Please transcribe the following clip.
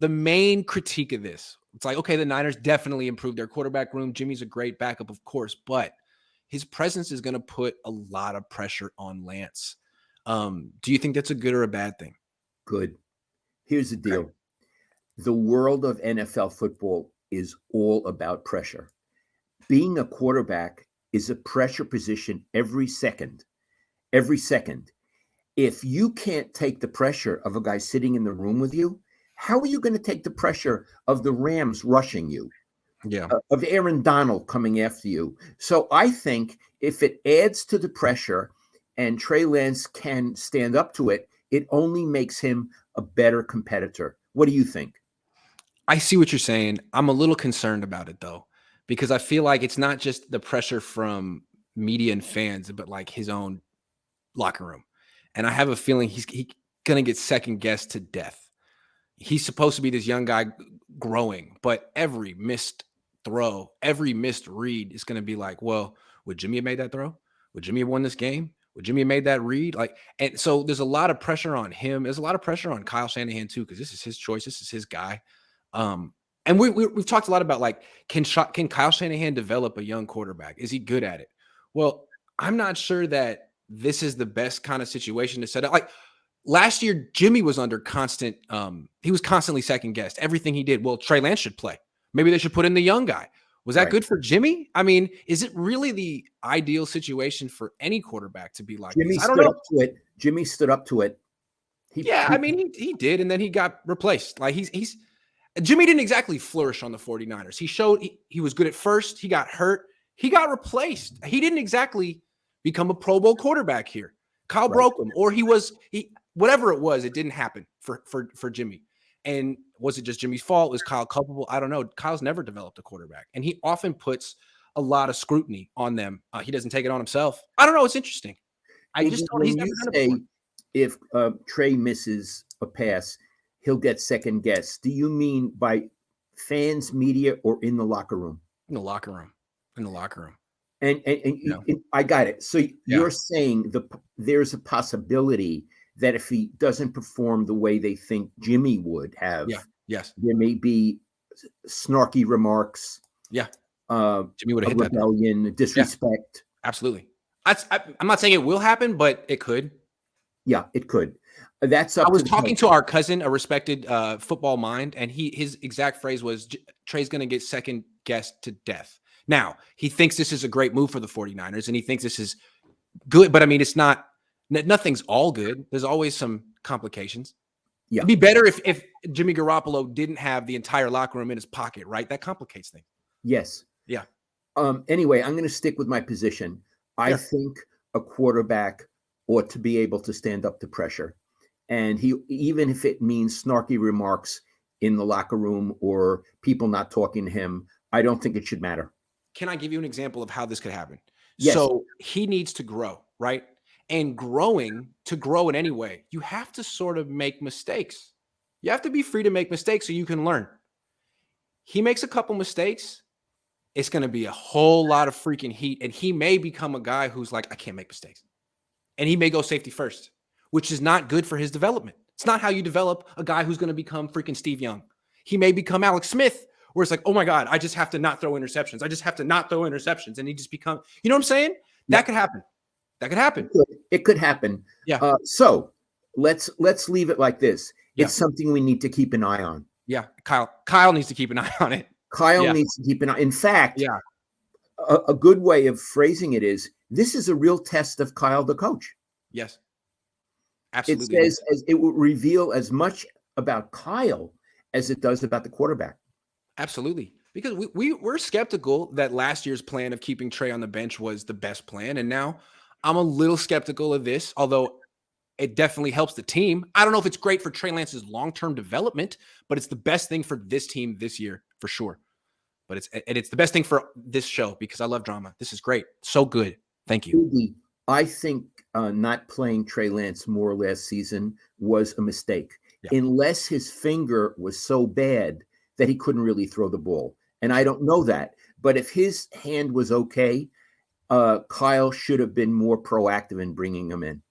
the main critique of this, it's like, okay, the Niners definitely improved their quarterback room. Jimmy's a great backup, of course, but his presence is going to put a lot of pressure on Lance. Do you think that's a good or a bad thing? Good. Here's the deal. Okay. The world of NFL football is all about pressure. Being a quarterback is a pressure position every second. Every second. If you can't take the pressure of a guy sitting in the room with you, how are you going to take the pressure of the Rams rushing you? Yeah. Of Aaron Donald coming after you. So I think if it adds to the pressure and Trey Lance can stand up to it, it only makes him a better competitor. What do you think? I see what you're saying. I'm a little concerned about it, though, because I feel like it's not just the pressure from media and fans, but like his own locker room. And I have a feeling he's going to get second guessed to death. He's supposed to be this young guy growing, but every missed throw, every missed read is going to be like, well, would Jimmy have made that throw? Would Jimmy have won this game? Would Jimmy have made that read? Like, and so there's a lot of pressure on him. There's a lot of pressure on Kyle Shanahan too, because this is his choice. This is his guy. And we've talked a lot about like, can Kyle Shanahan develop a young quarterback? Is he good at it? Well, I'm not sure that this is the best kind of situation to set up. Like last year, Jimmy was under constant, he was constantly second guessed. Everything he did, well, Trey Lance should play. Maybe they should put in the young guy. Was that good for Jimmy? I mean, is it really the ideal situation for any quarterback to be like Jimmy this? I don't know. Up to it. Jimmy stood up to it. He did, and then he got replaced. Like Jimmy didn't exactly flourish on the 49ers. He showed he was good at first. He got hurt. He got replaced. He didn't exactly become a Pro Bowl quarterback here. Kyle broke him, or whatever it was, it didn't happen for Jimmy. And was it just Jimmy's fault? Was Kyle culpable? I don't know. Kyle's never developed a quarterback, and he often puts a lot of scrutiny on them. He doesn't take it on himself. I don't know. It's interesting. He's never done it before. If Trey misses a pass, he'll get second guess. Do you mean by fans, media, or in the locker room? In the locker room. And I got it. So you're saying there's a possibility that if he doesn't perform the way they think Jimmy would have, there may be snarky remarks. Yeah. Jimmy would have hit rebellion, that. Disrespect. Yeah, absolutely. I'm not saying it will happen, but it could. Yeah, it could. That's up I was talking to our cousin, a respected football mind, and his exact phrase was, Trey's going to get second guessed to death. Now, he thinks this is a great move for the 49ers, and he thinks this is good, but I mean, it's not, nothing's all good. There's always some complications. Yeah. It'd be better if Jimmy Garoppolo didn't have the entire locker room in his pocket, right? That complicates things. Yes. Yeah. Anyway, I'm going to stick with my position. I think a quarterback ought to be able to stand up to pressure. And even if it means snarky remarks in the locker room or people not talking to him, I don't think it should matter. Can I give you an example of how this could happen? Yes. So he needs to grow, right? And to grow in any way, you have to sort of make mistakes. You have to be free to make mistakes so you can learn. He makes a couple mistakes, it's going to be a whole lot of freaking heat. And he may become a guy who's like, I can't make mistakes. And he may go safety first, which is not good for his development. It's not how you develop a guy who's going to become freaking Steve Young. He may become Alex Smith, where it's like, oh my God, I just have to not throw interceptions. I just have to not throw interceptions. And he just become, you know what I'm saying? That could happen. That could happen. It could happen. Yeah. So let's leave it like this. It's something we need to keep an eye on. Yeah. Kyle needs to keep an eye on it. Kyle needs to keep an eye. In fact, a good way of phrasing it is, this is a real test of Kyle, the coach. Yes. Absolutely. It says it will reveal as much about Kyle as it does about the quarterback. Absolutely. Because we're skeptical that last year's plan of keeping Trey on the bench was the best plan. And now I'm a little skeptical of this, although it definitely helps the team. I don't know if it's great for Trey Lance's long-term development, but it's the best thing for this team this year for sure. But it's the best thing for this show because I love drama. This is great. So good. Thank you. I think not playing Trey Lance more last season was a mistake, unless his finger was so bad that he couldn't really throw the ball. And I don't know that. But if his hand was okay, Kyle should have been more proactive in bringing him in.